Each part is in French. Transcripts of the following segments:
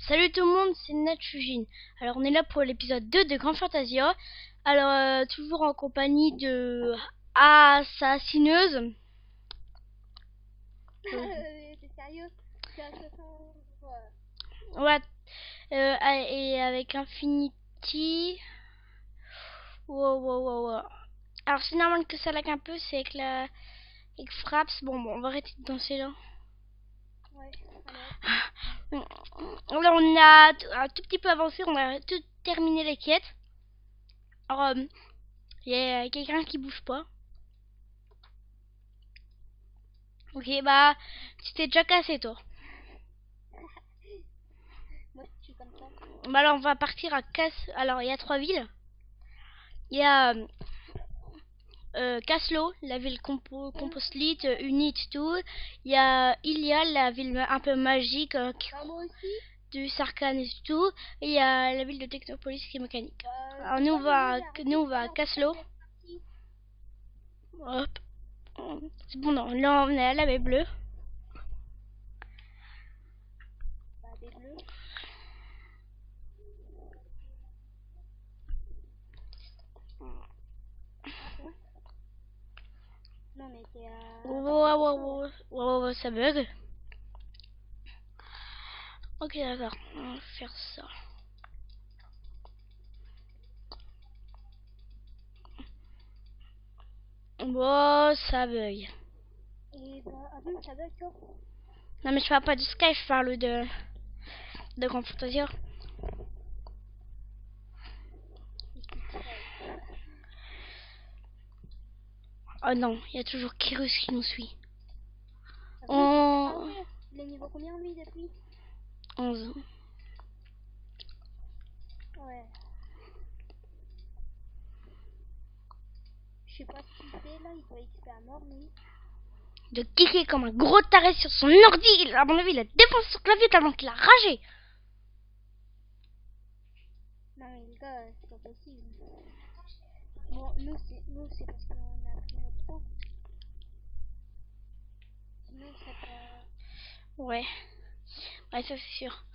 Salut tout le monde, c'est Natchujin. Alors on est là pour l'épisode 2 de Grand Fantasia. Alors toujours en compagnie de Assassineuse. C'est sérieux? Ouais. Et avec Infinity. Wow. Alors c'est normal que ça lag un peu, c'est avec avec Fraps. Bon, on va arrêter de danser là. Ouais, Là on a un tout petit peu avancé, on a tout terminé les quêtes. Alors il y a quelqu'un qui bouge pas. Ok, bah tu t'es déjà cassé toi. moi je suis comme ça. Bah alors on va partir à Casse. Alors il y a 3 villes. Il y a Caslo, la ville composite, Unit, tout. Il y a Ilial, la ville un peu magique Moi aussi. du Sarkhan et tout. Et il y a la ville de Technopolis qui est mécanique. Alors nous on va à Caslo. Hop. C'est bon, non, là on est à la baie bleue. Bah, des bleus. Non mais c'est Wow, ça bug. Ok, d'accord, on va faire ça. Bon, ça bug. Et bah, ah bon, ça bug toi? Non mais je parle pas de Sky, je parle de Grand Fantasia. Oh non, il y a toujours Kyrus qui nous suit. Ah ouais, il est niveau combien lui depuis? 11. Ouais. Je sais pas ce qu'il fait là, il doit XP à mort lui. De cliquer comme un gros taré sur son ordi. À mon avis, il a défoncé son clavier tellement qu'il a ragé. Non mais les gars, c'est pas possible. Bon, nous c'est parce qu'on a pris notre temps. Sinon il serait pas... Ouais, ça c'est sûr.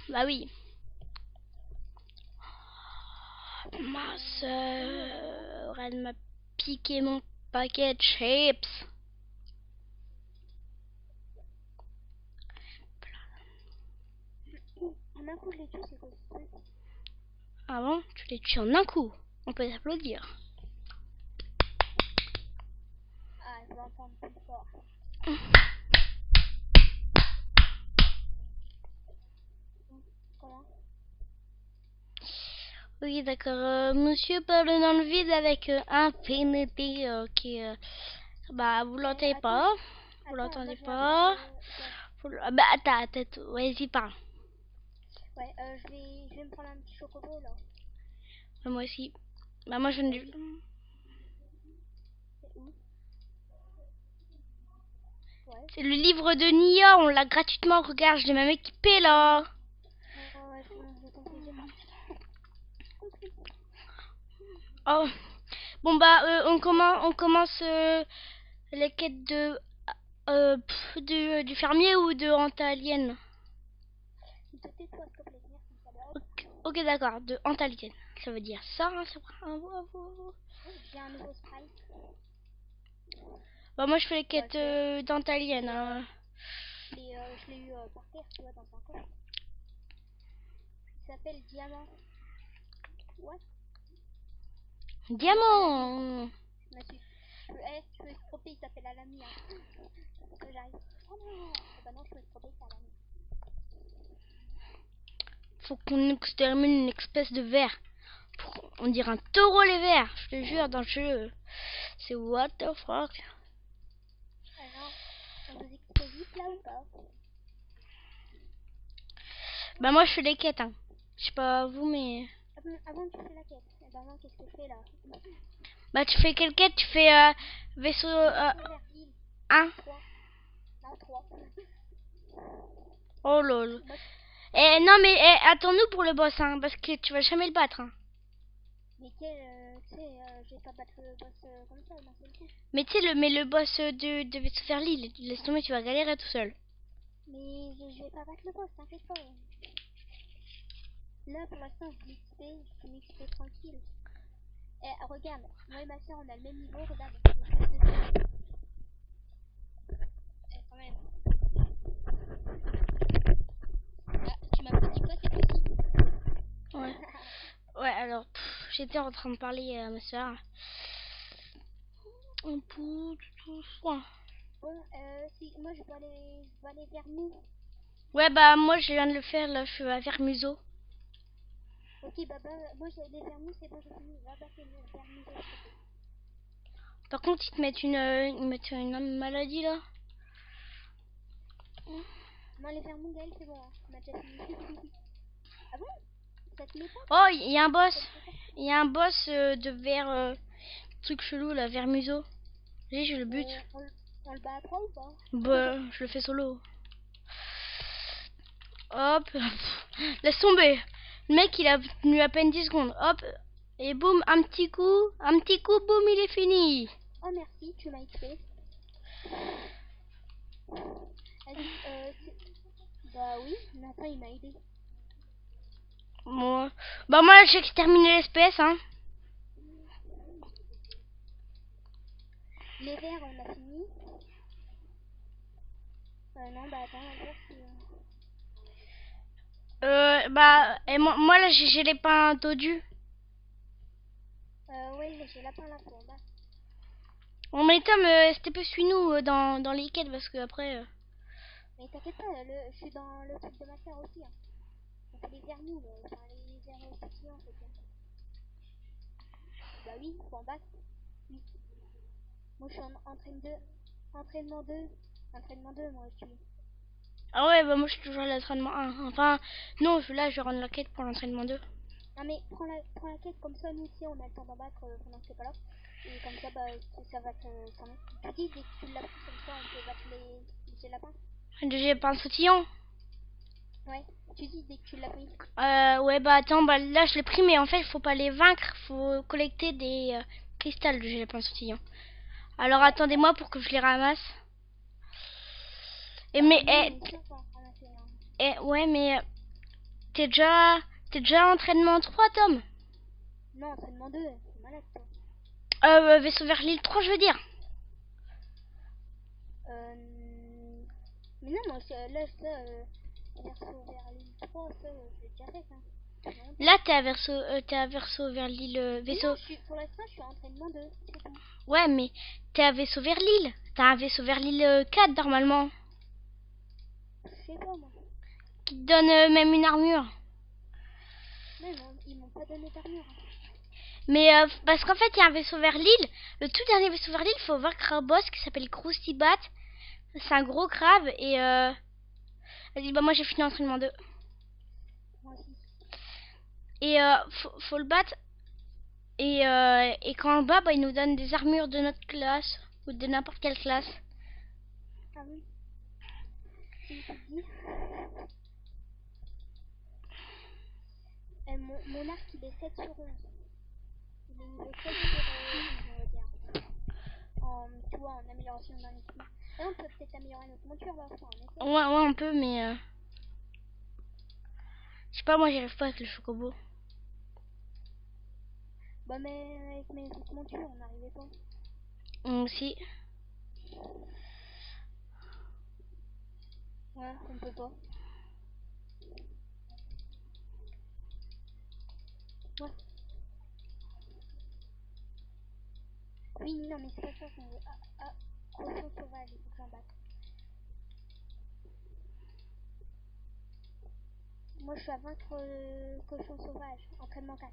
Bah oui. Ma soeur, elle m'a piqué mon paquet de chips. En un coup je l'ai tué, c'est quoi ce truc? Ah bon? Tu l'as tué en un coup. On peut t'applaudir. Ah, je vais entendre plus fort. Comment? Oui, d'accord. Monsieur parle dans le vide avec Infinity qui... bah, vous l'entendez pas. Vous l'entendez pas. Bah, attends. Vas-y, parle. Ouais, je vais me prendre un petit chocobo là. Moi aussi. Bah, moi je viens du... C'est où? Ouais. C'est le livre de Nia, on l'a gratuitement. Regarde, je l'ai même équipé là. Ouais, j'ai compris, j'ai compris. Oh. Bon bah on commence les quêtes du fermier ou de Antalienne. Tais-toi, s'il te plaît, merci, ça va. Ok, d'accord, de Antalienne. Ça veut dire ça, hein, J'ai un nouveau sprite. Bah moi je fais les quêtes d'Antalienne. Je l'ai eu par terre, tu vois, dans un coffre. Il s'appelle Diamant. Ouais. Diamant. Je peux escroper, il s'appelle Alami. Hein. Que j'arrive. Oh non, bah non, je peux escroper, c'est Alami. Faut qu'on extermine une espèce de ver. On dirait un taureau les vers. Je te jure, dans le jeu. C'est what the fuck. Alors, on vous explique vite là ou pas? Bah moi je fais les quêtes, hein. Je sais pas vous, mais... Avant tu fais la quête. Et bah moi, qu'est-ce que je fais là? Bah tu fais quelle quête? Tu fais vaisseau 1. 3. Non, 3. Oh lol. Non mais attends-nous pour le boss, hein, parce que tu vas jamais le battre. Hein. Mais tu sais, je vais pas battre le boss comme ça d'un seul coup. Mais tu sais, le boss de vaisseau vers l'île, laisse tomber, tu vas galérer tout seul. Mais je vais pas battre le boss, t'inquiète pas. Là, pour l'instant, je m'XP tranquille. Eh, regarde, moi et ma soeur, on a le même niveau, regarde. Eh, quand même. Ah, tu m'applaudis pas, c'est possible. Ouais. Ouais, alors, j'étais en train de parler à ma soeur. Bon, si, moi je vais aller vers nous. Ouais, bah, moi, je viens de le faire, là, je suis vers Museau. Ok, bah, moi j'ai aller vers nous, c'est bon, j'ai fini. Va vers nous, Par contre, ils te mettent une maladie, là. Non, les vers nous, Gaël, c'est bon, hein. On a déjà fini. Ah bon? Ça te met pas? Oh, il y a un boss. Il y a un boss de vers... truc chelou, là, vers Museau. Je le bute. On le bat à 3 ou pas? Bah, je le fais solo. Hop. Laisse tomber. Le mec, il a tenu à peine 10 secondes. Hop. Et boum, un petit coup, boum, il est fini. Oh merci, tu m'as XP. Bah oui, Nathan il m'a aidé. Bon. Bah moi, j'ai terminé l'SPS, hein. Les verts, on a fini. Non, bah attends, on va voir si... Bah, et moi là, j'ai les pains dodus. Ouais, j'ai lapin là pour bas. On met Tom, Steppe suis-nous dans les quêtes parce que après. Mais t'inquiète pas, je suis dans le truc de ma soeur aussi. Hein. On fait les verres mous, enfin les verres pétillants, c'est bien. Bah oui, faut en battre. Oui. Moi je suis en entraînement 2. Entraînement 2, moi je suis. Ah ouais, bah moi je suis toujours à l'entraînement 1. Enfin, non, là je vais rendre la quête pour l'entraînement 2. Non mais prends la quête comme ça, nous aussi on a le temps d'en battre pendant que t'es pas là. Et comme ça, bah ça va te s'en mettre. Tu dis dès que tu l'as pris comme ça, on peut battre les lapins. J'ai pas un sautillon. Ouais, tu dis dès que tu l'as pris. Ouais, bah attends, bah là je l'ai pris, mais en fait il faut pas les vaincre, faut collecter des cristals de j'ai pas un sautillon. Alors attendez-moi pour que je les ramasse. Et mais, ouais, mais t'es déjà entraînement 3, Tom? Non, entraînement 2, c'est malade toi. Vaisseau vers l'île 3, je veux dire. Mais non, moi, là, verso vers l'île 3, ça, je l'ai déjà fait, ça. Là, t'es à verso vers l'île vaisseau. Non, pour l'instant, je suis à entraînement 2, c'est tout. Ouais, mais t'es à vaisseau vers l'île. T'as un vaisseau vers l'île 4, normalement. Je sais pas, moi. Qui te donne même une armure. Non, ils m'ont pas donné d'armure. Hein. Mais parce qu'en fait, il y a un vaisseau vers l'île. Le tout dernier vaisseau vers l'île, il faut vaincre un boss qui s'appelle Croustibat. C'est un gros crabe et vas-y, bah moi j'ai fini l'entraînement 2. Moi aussi. Et faut le battre. Et quand on le bat, bah, il nous donne des armures de notre classe ou de n'importe quelle classe. Ah oui. Tu te dis. Mon arc il est 7 sur 11. Il est niveau 7 sur 11, on va dire. Tu vois, en amélioration d'un équipement. Et on peut peut-être améliorer notre monture là, enfin, ouais, on peut, mais je sais pas, moi j'y arrive pas avec le chocobo. Bah, mais avec mes autres montures, on n'arrivait pas. Moi aussi. Ouais, on peut pas. Ouais. Oui, non, mais c'est pas ça qu'on veut. Cochon sauvage, il faut que j'en batte. Moi, je suis à vaincre cochon sauvage, entraînement 4.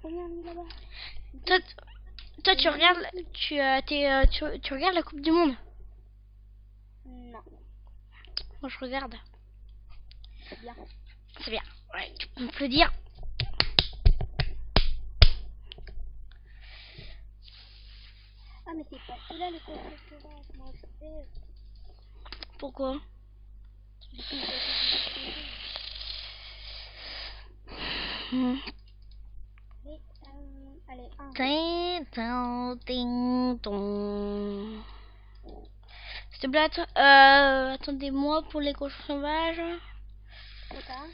Combien lui là-bas? Toi, tu regardes, tu regardes la Coupe du Monde? Non. Moi, je regarde. C'est bien. C'est bien. Ouais, tu peux m'applaudir. Ah, mais c'est pas celui-là le cochon sauvage, moi je sais. Pourquoi? Du coup, j'ai fait des Hmm. Mais, allez, un. Tin, tin, ting, ton. S'il te plaît, attendez-moi pour les cochons sauvages. Trop tard.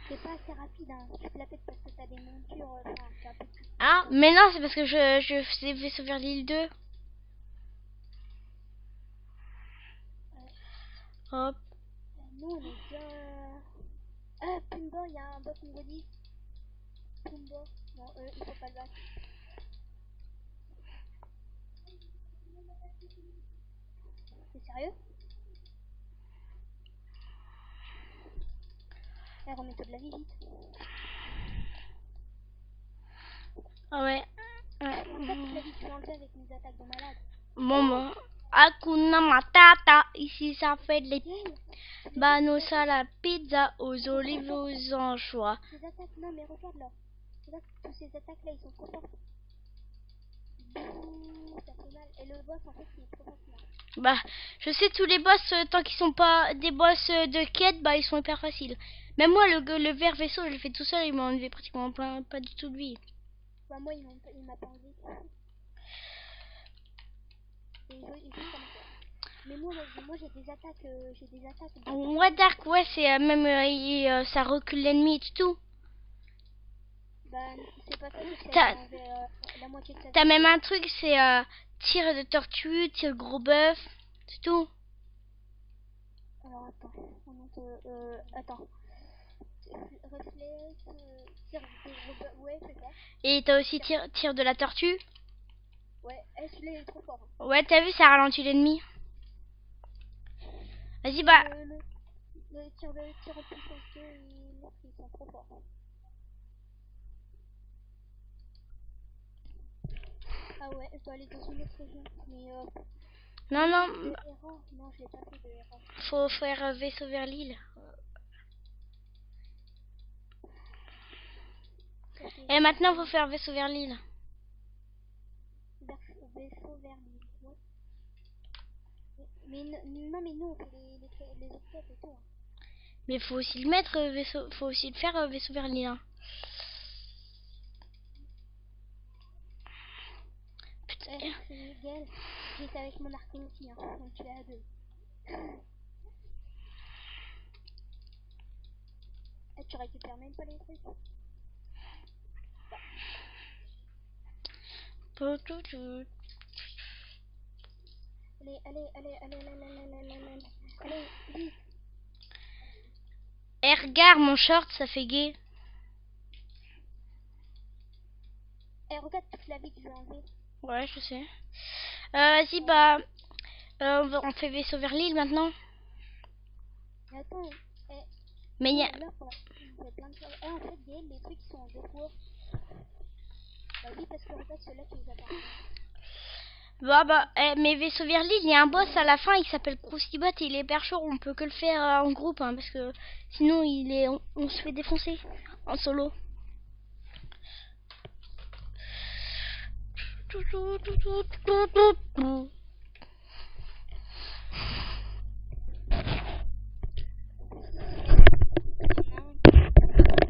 C'est pas assez rapide, hein. Tu te la pètes parce que t'as des montures, enfin, c'est un peu plus. Ah, mais non, c'est parce que je faisais vaisseau vers l'île 2. Hop. Nous, on est bien. Ah, Pumba, il y a un boss niveau 10. Pumba. Non, il faut pas le battre. C'est sérieux? Eh, remets-toi de la vie vite. Ah ouais. En fait, toute la vie, tu l'enlèves avec mes attaques de malade. Bon, bon. Hakuna Matata. Ici, ça fait de les Gaël, banos à la pizza, aux olives, aux anchois. ces attaques, non, mais regarde là. Regarde, tous ces attaques là, ils sont trop forts. Ouh, ça fait mal. Et le boss, en fait, il est trop facile. Bah, je sais, tous les boss, tant qu'ils sont pas des boss de quête, bah, ils sont hyper faciles. Même moi, le vert vaisseau, je le fais tout seul, il m'a enlevé pratiquement pas du tout de vie. Bah, moi, il m'a pas enlevé. Et juste comme ça. Mais moi j'ai des attaques. Ouais, Dark, ouais, c'est même, ça recule l'ennemi et tout. Bah, c'est pas tout, c'est T'as- la moitié de sa T'as vie. même un truc, c'est tir de tortue, tir de gros bœuf, c'est tout. Alors, attends. Réflexe, tir de gros bœuf. Ouais, c'est ça. Et t'as aussi tir de la tortue. Ouais, celui-là il est trop fort. Hein. Ouais, t'as vu, ça ralentit l'ennemi. Vas-y, bah. Le tir en puissance 2 et l'autre, ils sont trop forts. Ah ouais, je dois aller dans une autre région. Mais Non, non, non, je l'ai pas fait de erreur. faut faire vaisseau vers l'île. Et maintenant, faut faire vaisseau vers l'île. Vaisseau vers l'île. Ouais. Mais non, mais nous on fait les autres quêtes et tout. Hein. Mais faut aussi le mettre vaisseau, faut aussi le faire vaisseau vers l'île. Hein. Putain. C'est Miguel. J'étais avec mon arc aussi, hein. Donc tu es à deux. Et tu récupères même pas les trucs. Allez, vite. Eh, regarde mon short, ça fait gay. Eh, regarde toute la vie que je vais enlever. Ouais, je sais. Vas-y, bah, on fait vaisseau vers l'île maintenant. Mais attends, Mais y a... là, il y a plein de choses. En fait, Gaël, les trucs sont en défaut. Bah oui, parce que regarde ceux-là qui les appartiennent. Mais vaisseau vers l'île, il y a un boss à la fin, il s'appelle Crucibot et il est hyper chaud. On peut que le faire en groupe, hein, parce que sinon on se fait défoncer en solo.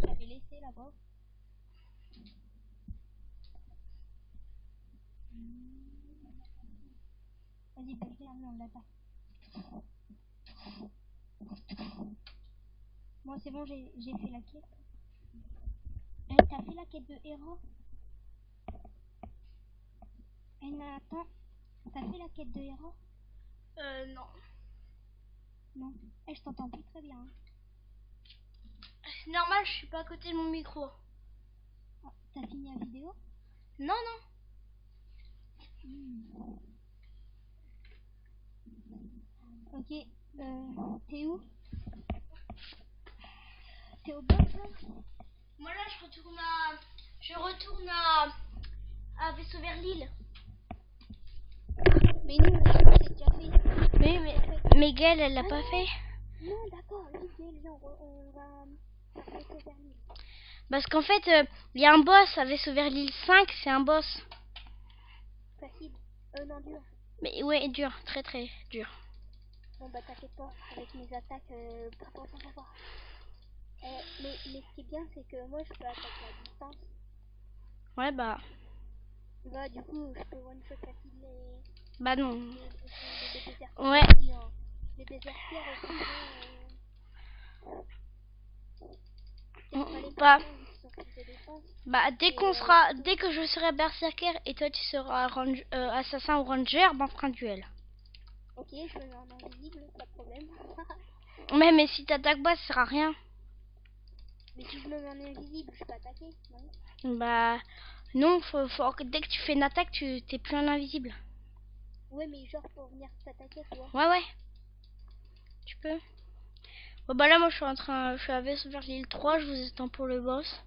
J'avais laissé là-bas. Vas-y, pêche-les, on l'attaque. Moi, c'est bon, j'ai fait la quête. T'as fait la quête de héros? Nathan, t'as fait la quête de héros? Non. Non. Je t'entends plus très bien. Hein. C'est normal, je suis pas à côté de mon micro. Ah, t'as fini la vidéo? Non, non. Ok, t'es où? T'es au boss là? Moi là, je retourne à vaisseau vers l'île. Mais nous, on l'a déjà fait. Mais Gaëlle, elle l'a pas fait. Non, d'accord, viens, on va faire vaisseau vers l'île. Parce qu'en fait, il y a un boss à vaisseau vers l'île 5, c'est un boss. Facile. Non, dur. Mais ouais, dur, très très dur. Bon bah t'inquiète pas, avec mes attaques, très fort. Mais ce qui est bien, c'est que moi je peux attaquer à distance. Ouais, bah. Bah du coup, je peux one-shot facile Bah non. les désertiers Ouais. aussi, hein. Les désertiers aussi, Bah. de défense. Bah, dès que je serai berserker et toi tu seras assassin ou ranger, bah on fera un duel. Ok, je me mets en invisible, pas de problème. Mais si t'attaques pas, ça sert à rien. Mais si je me mets en invisible, je peux attaquer, non? Bah, non, dès que tu fais une attaque, t'es plus en invisible. Ouais, mais genre pour venir t'attaquer, toi. Ouais. Tu peux. Bon, bah là, moi je suis à vaisseau vers l'île 3, je vous attends pour le boss.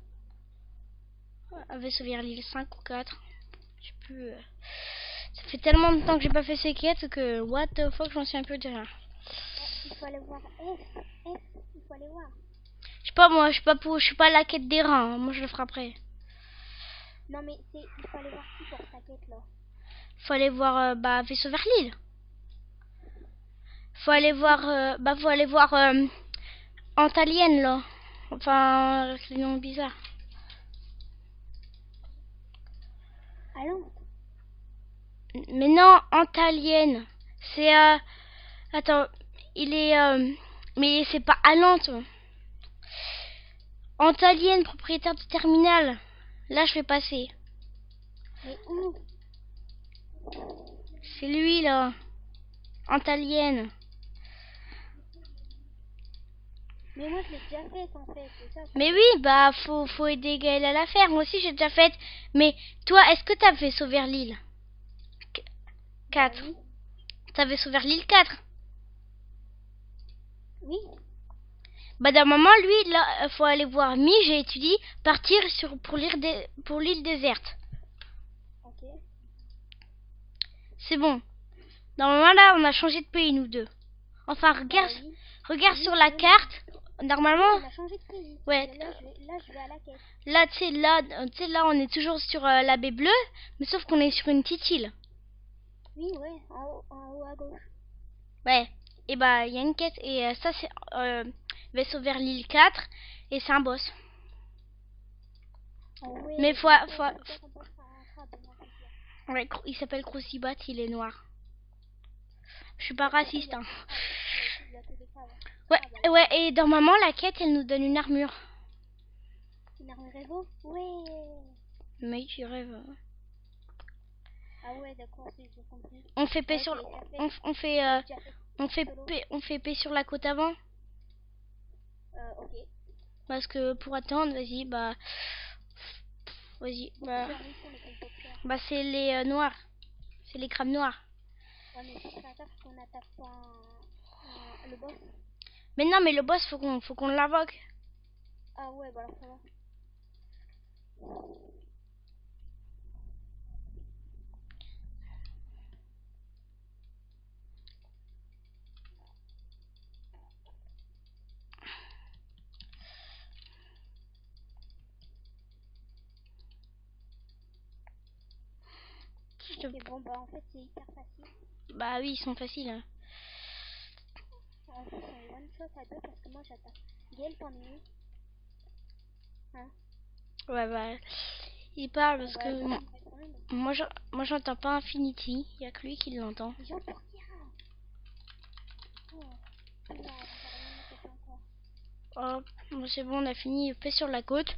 À vaisseau vers l'île 5 ou 4. Je sais plus. Ça fait tellement de temps que j'ai pas fait ces quêtes que what the fuck, j'en suis un peu de rien. Il faut aller voir F, il faut aller voir. Je sais pas, moi, je suis pas à la quête des reins, hein. Moi je le ferai après. Non, mais il faut aller voir qui pour ta quête là. Faut aller voir, bah, vaisseau vers l'île. Faut aller voir, Antalienne là. Enfin, avec le nom bizarre. Allons. Mais non, Antalienne. C'est, attends, il est, mais c'est pas Alante. Antalienne, propriétaire du terminal. Là, je vais passer. Mais où? C'est lui là. Antalienne. Mais moi je l'ai déjà faite en fait, c'est ça. Mais oui, bah faut aider Gaël à la faire. Moi aussi j'ai déjà faite. Mais toi, est-ce que t'as fait sauver l'île 4. Oui. T'avais sauvé l'île 4. Oui. Bah d'un moment, lui, là, faut aller voir Mij et tu dis partir pour l'île déserte. Ok. C'est bon. Normalement là, on a changé de pays nous deux. Enfin, regarde, Oui. regarde Oui, sur la carte. Normalement, on a changé de pays. ouais. Là, je vais à la quête. Là, tu sais, là, on est toujours sur la baie bleue, mais sauf qu'on est sur une petite île. Oui, ouais, en haut à gauche. Ouais. Et bah, il y a une quête et ça c'est vaisseau vers l'île 4 et c'est un boss. Ouais, Mais ouais, ouais, il s'appelle Crucibat, il est noir. Je suis pas raciste, hein. Ouais, et normalement la quête elle nous donne une armure. Une armure Evo? Ouais. Mais tu rêves. Ah ouais, d'accord, j'ai compris. On fait paix sur on fait paix sur la côte avant. Ok. Parce que pour attendre, vas-y, bah c'est les noirs. C'est les crabes noirs. Ouais, mais ça serait parce qu'on attaque pas le boss. Mais non, mais le boss faut qu'on l'invoque. Ah ouais, bah alors ça va. Ok, bon bah en fait c'est hyper facile. Bah oui, ils sont faciles. Hein. En fait c'est one shot à deux parce que moi j'attaque. Gaël, t'en es où? Hein? Ouais, bah il parle parce Bah, que moi j'entends pas Infinity, il y a que lui qui l'entend. J'entends rien. Oh, bon, c'est bon, on a fini paix sur la côte.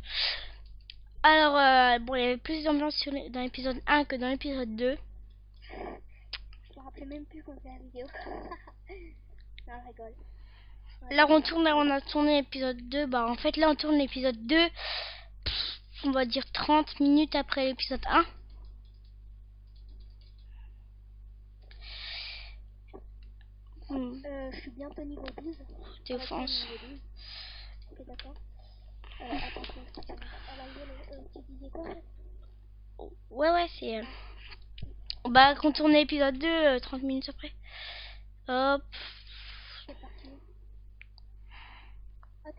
Alors, bon, il y avait plus d'ambiance dans l'épisode 1 que dans l'épisode 2. Je me rappelais même plus qu'on fait la vidéo. Non, je rigole. Là, on a tourné l'épisode 2. Bah, en fait, là, on tourne l'épisode 2. On va dire 30 minutes après l'épisode 1. Je suis bientôt niveau 12. Défense. Ok, d'accord. Attends, tu disais quoi en fait? Ouais, c'est... Bah, quand on tourne l'épisode 2, 30 minutes après. Hop. C'est parti. Ah,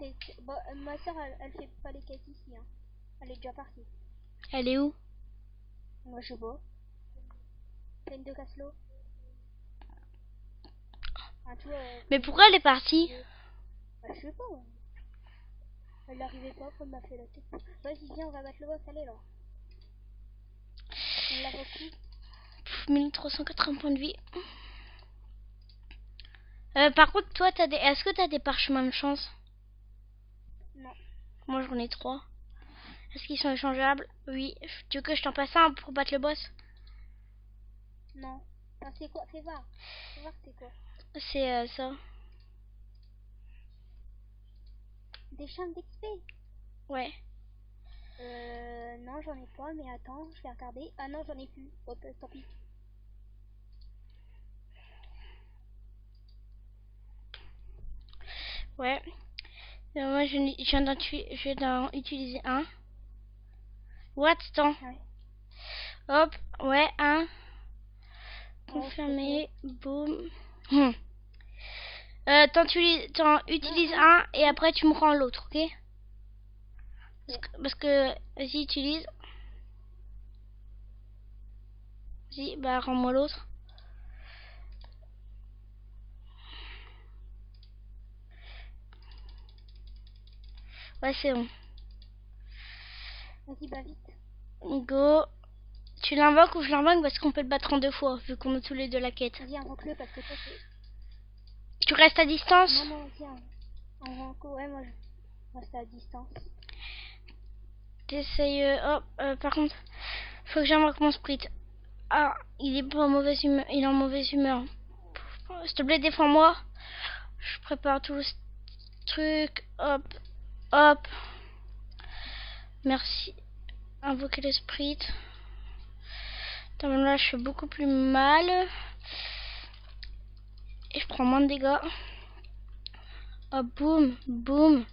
bah, ma soeur, elle fait pas les quêtes ici. Hein. Elle est déjà partie. Elle est où? Moi, je bois. Pleine de Caslo. Enfin, tu vois, Mais pourquoi elle est partie? bah, je sais pas. Elle n'arrivait pas, elle m'a fait la tête. Vas-y, viens, on va battre le boss, allez là. On l'a repris. 1380 points de vie. Par contre, toi, est-ce que t'as des parchemins de chance? Non. Moi, j'en ai 3. Est-ce qu'ils sont échangeables? Oui. Tu veux que je t'en passe un pour battre le boss? Non. Enfin, c'est quoi? Fais voir. Fais voir c'est quoi. C'est ça. Des champs d'XP? Ouais. Non, j'en ai pas, mais attends, je vais regarder. Ah non, j'en ai plus. Oh, tant pis. Ouais. Moi, je viens d'en utiliser un. What? Attends. Ouais. Hop. Ouais, un. Oh, Confirmé. Boum. T'en utilises un et après tu me rends l'autre, ok? Parce que vas-y, utilise. Vas-y, bah rends-moi l'autre. Ouais, c'est bon. Vas-y, bah vite. Go. Tu l'invoques ou je l'invoque parce qu'on peut le battre en 2 fois vu qu'on a tous les deux la quête. Vas-y, invoque-le parce que toi c'est... Tu restes à distance? Non, non, viens. Invoque, ouais, moi je reste à distance. T'essayes. Par contre, faut que j'invoque mon sprite. Ah, il est pas en mauvaise humeur. Il est en mauvaise humeur. S'il te plaît, défends-moi. Je prépare tout le truc. Hop, hop. Merci. Invoquer les sprites. Attends, là, je fais beaucoup plus mal. Et je prends moins de dégâts. Hop, boum, boum.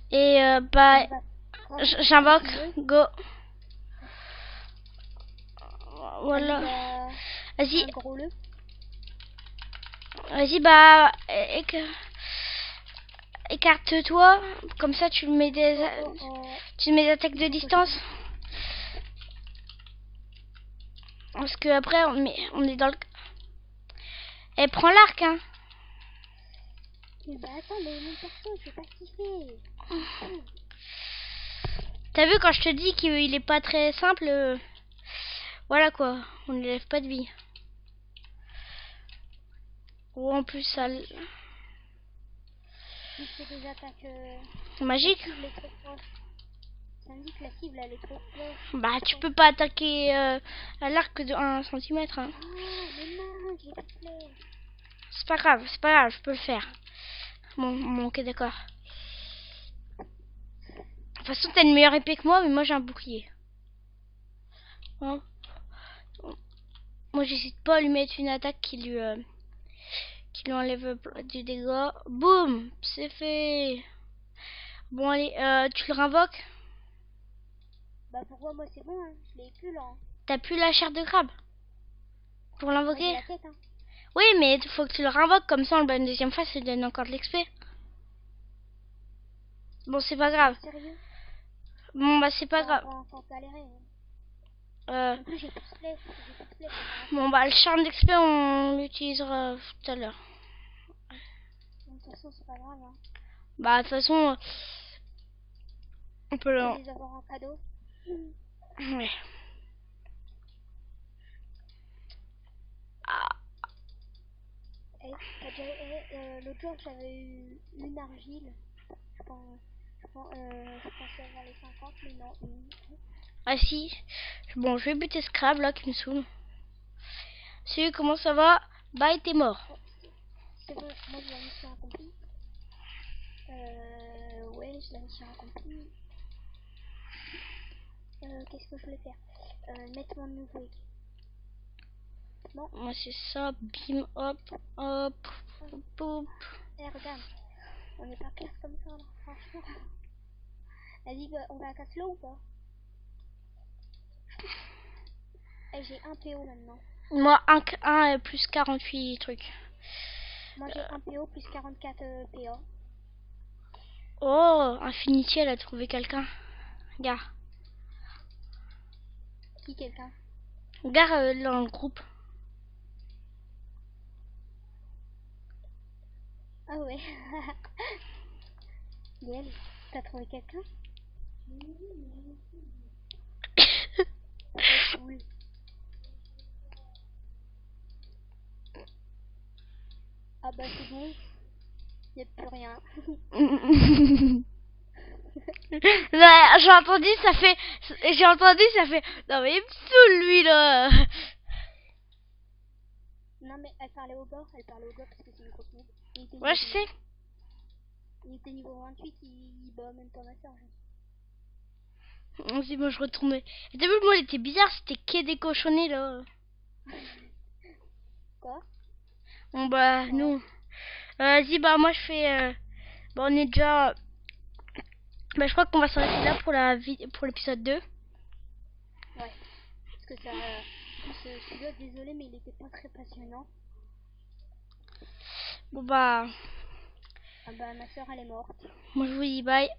Et bah, j'invoque. Go. Voilà. Vas-y. Vas-y, bah, écarte-toi. Comme ça, tu mets des attaques de distance. Parce que après, on est dans le... Eh, prends l'arc, hein. Mais bah attends, mais mon perso, je sais pas ce qu'il fait. T'as vu quand je te dis qu'il est pas très simple, voilà quoi, on ne lève pas de vie. Ou en plus ça... Il fait des attaques... magiques. Ça me dit que la cible elle est trop proche. Bah tu peux pas attaquer à l'arc de 1 cm. Hein. Oh, mais non, j'ai pas de flèche. C'est pas grave, je peux le faire. Bon, ok, d'accord. De toute façon, t'as une meilleure épée que moi, mais moi j'ai un bouclier. Bon. Moi, j'hésite pas à lui mettre une attaque qui lui enlève du dégât. Boum, c'est fait. Bon, allez, tu le réinvoques? Bah pourquoi moi c'est bon, hein. Je l'ai plus là. T'as plus la chair de crabe pour l'invoquer? La tête, hein. Oui, mais il faut que tu le réinvoques, comme ça, la deuxième fois, ça donne encore de l'XP. Bon, c'est pas grave. Sérieux? Bon, bah, c'est pas grave. En plus, j'ai plus de flèches. Bon, bah, le charme d'XP, on l'utilisera tout à l'heure. De toute façon, c'est pas grave. Hein. Bah, de toute façon, on peut le... les avoir en cadeau. Ouais. Ah. L'autre jour, j'avais eu une argile. Je pensais avoir les 50, mais non. Ah si. Bon, je vais buter Scrab, là, qui me saoule. Salut, comment ça va? Bah, t'es mort. C'est bon, moi, j'ai la mission accomplie. Ouais, j'ai la mission accomplie. Qu'est-ce que je voulais faire? Mettre mon nouveau équipe. Bon. Moi, c'est ça. Bim, hop, hop, boum. Eh, regarde. On n'est pas classe comme ça, là, franchement. Vas-y, on va à Caslo ou pas? Eh, j'ai un PO maintenant. Moi, 1 plus 48 trucs. Moi, j'ai un PO plus 44 PO. Oh, Infinity, elle a trouvé quelqu'un. Regarde. Qui, quelqu'un? Regarde dans le groupe. Ah ouais. Gaël, t'as trouvé quelqu'un? C'est cool. Ah bah c'est bon. Y'a plus rien. Ouais, j'ai entendu, ça fait, non mais il me saoule lui là. Non mais elle parlait au gars parce que c'est une grosse merde. Ouais, je sais. Il était niveau 28, il bat même pas ma soeur. Vas-y, moi je retournais. Et t'as vu, moi il était bizarre, c'était que des cochonnets là. Quoi? Bon bah, Ouais. nous. Vas-y, bah moi je fais. Bah on est déjà. Bah je crois qu'on va s'arrêter là pour l'épisode 2. Ouais. Parce que ça. Celui-là, désolé, mais il était pas très passionnant. Bon bah. Ah bah ma soeur elle est morte. Moi je vous dis bye.